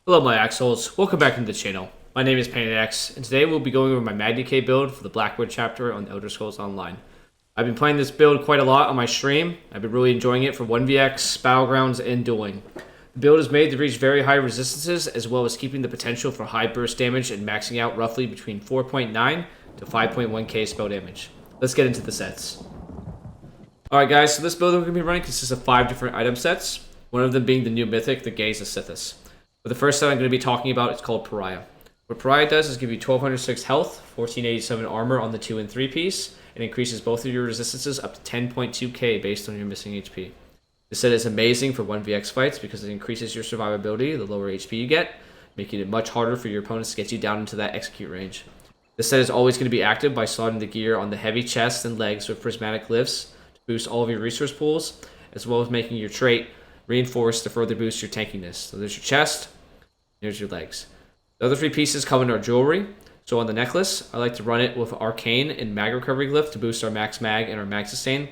Hello my Axholes, welcome back into the channel. My name is PainintheAxe, and today we'll be going over my Magna K build for the Blackwood chapter on Elder Scrolls Online. I've been playing this build quite a lot on my stream. I've been really enjoying it for 1vx, Battlegrounds, and dueling. The build is made to reach very high resistances, as well as keeping the potential for high burst damage and maxing out roughly between 4.9 to 5.1k spell damage. Let's get into the sets. Alright guys, so this build we're going to be running consists of 5 different item sets, one of them being the new mythic, the Gaze of Sithis. But the first set I'm going to be talking about is called Pariah. What Pariah does is give you 1206 health, 1487 armor on the 2 and 3 piece, and increases both of your resistances up to 10.2k based on your missing HP. This set is amazing for 1vx fights because it increases your survivability the lower HP you get, making it much harder for your opponents to get you down into that execute range. This set is always going to be active by slotting the gear on the heavy chest and legs with prismatic lifts to boost all of your resource pools, as well as making your trait reinforced to further boost your tankiness. So there's your chest, there's your legs. The other 3 pieces come in our jewelry. So on the necklace, I like to run it with Arcane and Mag Recovery Glyph to boost our max mag and our mag sustain.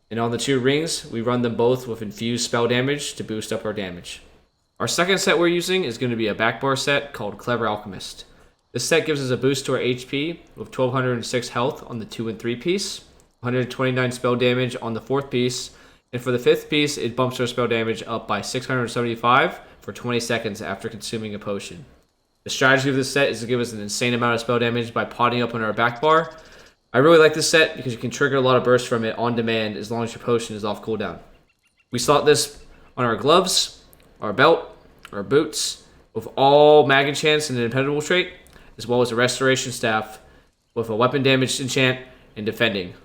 And on the 2 rings, we run them both with infused spell damage to boost up our damage. Our second set we're using is going to be a backbar set called Clever Alchemist. This set gives us a boost to our HP with 1206 health on the 2 and 3 piece, 129 spell damage on the 4th piece, and for the 5th piece, it bumps our spell damage up by 675 for 20 seconds after consuming a potion. The strategy of this set is to give us an insane amount of spell damage by potting up on our back bar. I really like this set because you can trigger a lot of bursts from it on demand as long as your potion is off cooldown. We slot this on our gloves, our belt, our boots, with all mag enchants and an impenetrable trait, as well as a restoration staff with a weapon damage enchant and defending.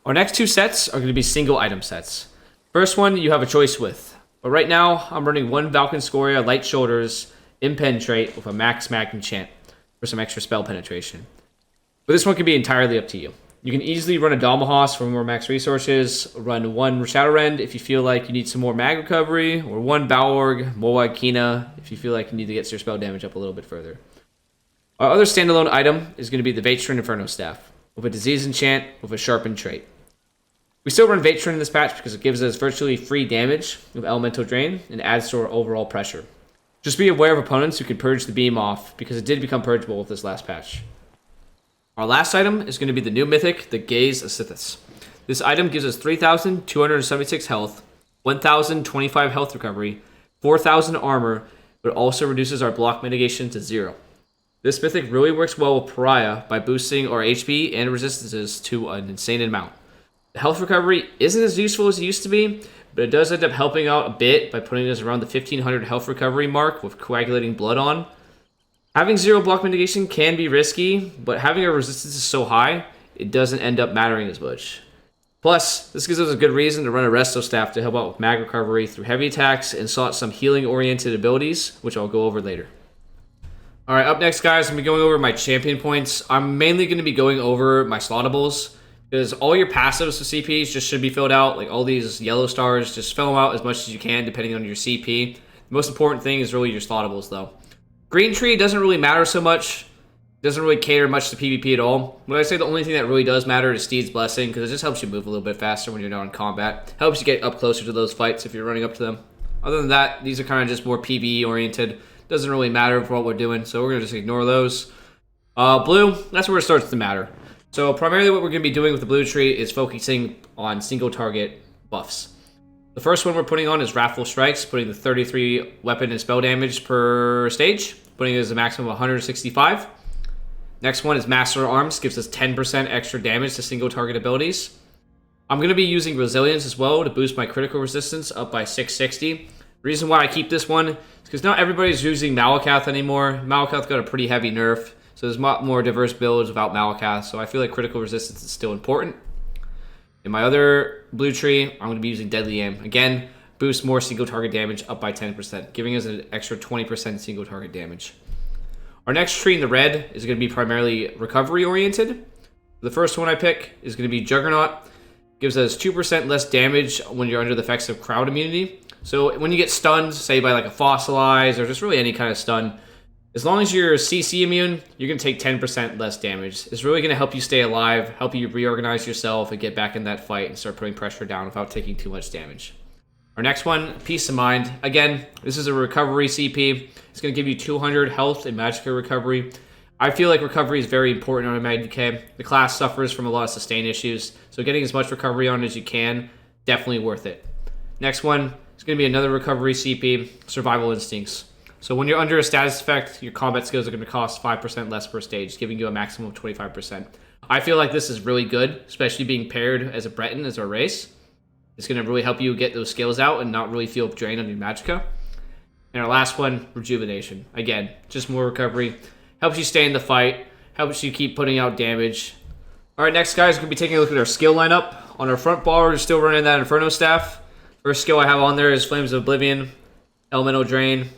Our next 2 sets are going to be single item sets. First one you have a choice with, but right now I'm running 1 Valken Scoria Light Shoulders Impen trait with a max mag enchant for some extra spell penetration. But this one can be entirely up to you. You can easily run a Dalmahos for more max resources, run 1 Shadowrend if you feel like you need some more mag recovery, or 1 Balorg, Moag Kina if you feel like you need to get your spell damage up a little bit further. Our other standalone item is going to be the Vatrin Inferno Staff, with a disease enchant with a sharpened trait. We still run Vatrin in this patch because it gives us virtually free damage with Elemental Drain and adds to our overall pressure. Just be aware of opponents who can purge the beam off because it did become purgeable with this last patch. Our last item is going to be the new mythic, the Gaze of Sithis. This item gives us 3,276 health, 1,025 health recovery, 4,000 armor, but also reduces our block mitigation to 0. This mythic really works well with Pariah by boosting our HP and resistances to an insane amount. The health recovery isn't as useful as it used to be, but it does end up helping out a bit by putting us around the 1500 health recovery mark with coagulating blood on. Having 0 block mitigation can be risky, but having our resistance is so high, it doesn't end up mattering as much. Plus, this gives us a good reason to run a Resto Staff to help out with mag recovery through heavy attacks and slot some healing oriented abilities, which I'll go over later. Alright, up next guys, I'm going to be going over my champion points. I'm mainly going to be going over my slottables, because all your passives with CPs just should be filled out. Like all these yellow stars, just fill them out as much as you can depending on your CP. The most important thing is really your slottables though. Green Tree doesn't really matter so much. Doesn't really cater much to PvP at all. When I say the only thing that really does matter is Steed's Blessing, because it just helps you move a little bit faster when you're not in combat. Helps you get up closer to those fights if you're running up to them. Other than that, these are kind of just more PvE oriented. Doesn't really matter for what we're doing, so we're going to just ignore those. Blue, that's where it starts to matter. So primarily what we're going to be doing with the blue tree is focusing on single target buffs. The first one we're putting on is Wrathful Strikes, putting the 33 weapon and spell damage per stage, putting it as a maximum of 165. Next one is Master Arms, gives us 10% extra damage to single target abilities. I'm going to be using Resilience as well to boost my critical resistance up by 660. The reason why I keep this one is because not everybody's using Malakath anymore. Malakath got a pretty heavy nerf. So there's a lot more diverse builds without Malakath, so I feel like critical resistance is still important. In my other blue tree, I'm going to be using Deadly Aim. Again, boost more single target damage up by 10%, giving us an extra 20% single target damage. Our next tree in the red is going to be primarily recovery oriented. The first one I pick is going to be Juggernaut. Gives us 2% less damage when you're under the effects of crowd immunity. So when you get stunned, say by like a Fossilize or just really any kind of stun, as long as you're CC immune, you're going to take 10% less damage. It's really going to help you stay alive, help you reorganize yourself, and get back in that fight and start putting pressure down without taking too much damage. Our Our next one, Peace of Mind. Again, this is a recovery CP. It's going to give you 200 health and magicka recovery. I feel like recovery is very important on a Mag Decay. The class suffers from a lot of sustain issues, so getting as much recovery on as you can, definitely worth it. Next one is going to be another recovery CP, Survival Instincts. So when you're under a status effect, your combat skills are going to cost 5% less per stage, giving you a maximum of 25%. I feel like this is really good, especially being paired as a Breton as our race. It's going to really help you get those skills out and not really feel drained on your magicka. And our last one, Rejuvenation. Again, just more recovery. Helps you stay in the fight. Helps you keep putting out damage. Alright, next guys, we're going to be taking a look at our skill lineup. On our front bar, we're still running that Inferno Staff. First skill I have on there is Flames of Oblivion, Elemental Drain,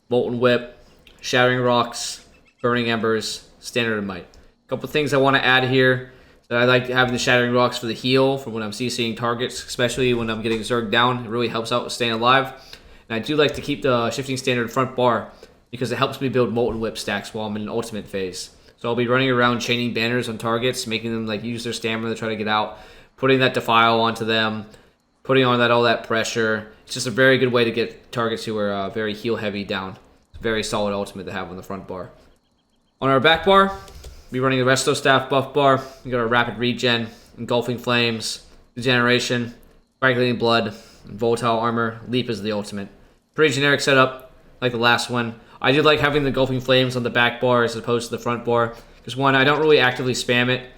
Molten Whip, Shattering Rocks, Burning Embers, Standard of Might. A couple things I want to add here. So I like having the Shattering Rocks for the heal for when I'm CCing targets, especially when I'm getting Zerged down. It really helps out with staying alive. And I do like to keep the Shifting Standard front bar because it helps me build Molten Whip stacks while I'm in an ultimate phase. So I'll be running around chaining banners on targets, making them like use their stamina to try to get out, putting that Defile onto them, putting on all that pressure. It's just a very good way to get targets who are very heal heavy down. It's a very solid ultimate to have on the front bar. On our back bar, we'll be running the Resto Staff buff bar. We got our Rapid Regen, Engulfing Flames, Degeneration, Coagulating Blood, and Volatile Armor. Leap is the ultimate. Pretty generic setup, like the last one. I do like having the Engulfing Flames on the back bar as opposed to the front bar. Because one, I don't really actively spam it.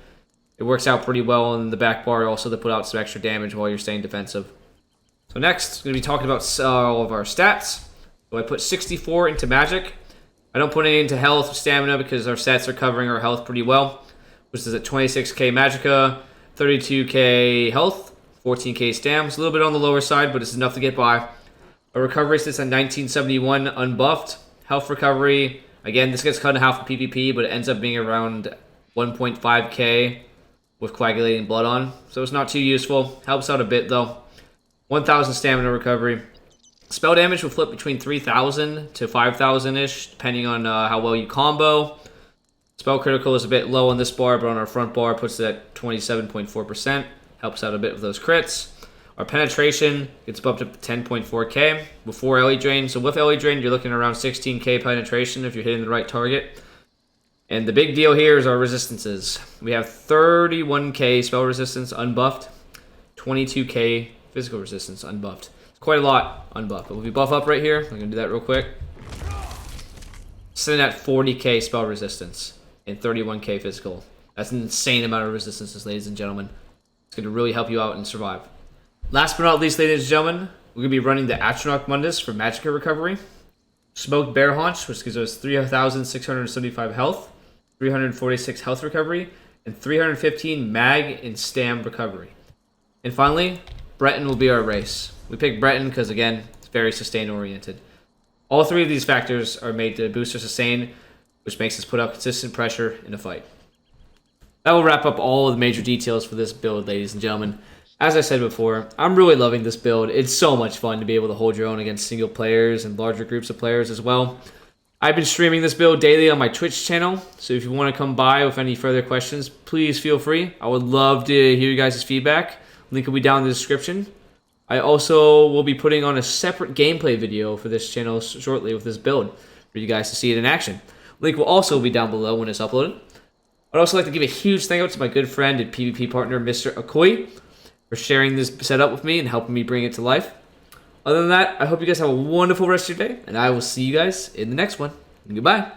It works out pretty well in the back bar also to put out some extra damage while you're staying defensive. So next, I'm going to be talking about all of our stats. So I put 64 into magic. I don't put any into health or stamina because our stats are covering our health pretty well. Which is at 26k magicka, 32k health, 14k stam. It's a little bit on the lower side, but it's enough to get by. Our recovery sits at 1971 unbuffed. Health recovery, again, this gets cut in half in PvP, but it ends up being around 1.5k with Coagulating Blood on. So it's not too useful. Helps out a bit, though. 1,000 stamina recovery. Spell damage will flip between 3,000 to 5,000-ish, depending on how well you combo. Spell critical is a bit low on this bar, but on our front bar puts it at 27.4%. Helps out a bit with those crits. Our penetration gets bumped up to 10.4k before LE Drain. So with LE Drain, you're looking around 16k penetration if you're hitting the right target. And the big deal here is our resistances. We have 31k spell resistance unbuffed, 22k physical resistance unbuffed. It's quite a lot unbuffed. But if we buff up right here, I'm going to do that real quick. Sitting at 40k spell resistance and 31k physical. That's an insane amount of resistances, ladies and gentlemen. It's going to really help you out and survive. Last but not least, ladies and gentlemen, we're going to be running the Atronach Mundus for magicka recovery. Smoked Bear Haunch, which gives us 3,675 health, 346 health recovery, and 315 mag and stam recovery. And finally, Breton will be our race. We picked Breton because, again, it's very sustain-oriented. All three of these factors are made to boost our sustain, which makes us put out consistent pressure in a fight. That will wrap up all of the major details for this build, ladies and gentlemen. As I said before, I'm really loving this build. It's so much fun to be able to hold your own against single players and larger groups of players as well. I've been streaming this build daily on my Twitch channel, so if you want to come by with any further questions, please feel free. I would love to hear you guys' feedback. Link will be down in the description. I also will be putting on a separate gameplay video for this channel shortly with this build for you guys to see it in action. Link will also be down below when it's uploaded. I'd also like to give a huge thank out to my good friend and PvP partner, Mr. Akoi, for sharing this setup with me and helping me bring it to life. Other than that, I hope you guys have a wonderful rest of your day, and I will see you guys in the next one. Goodbye.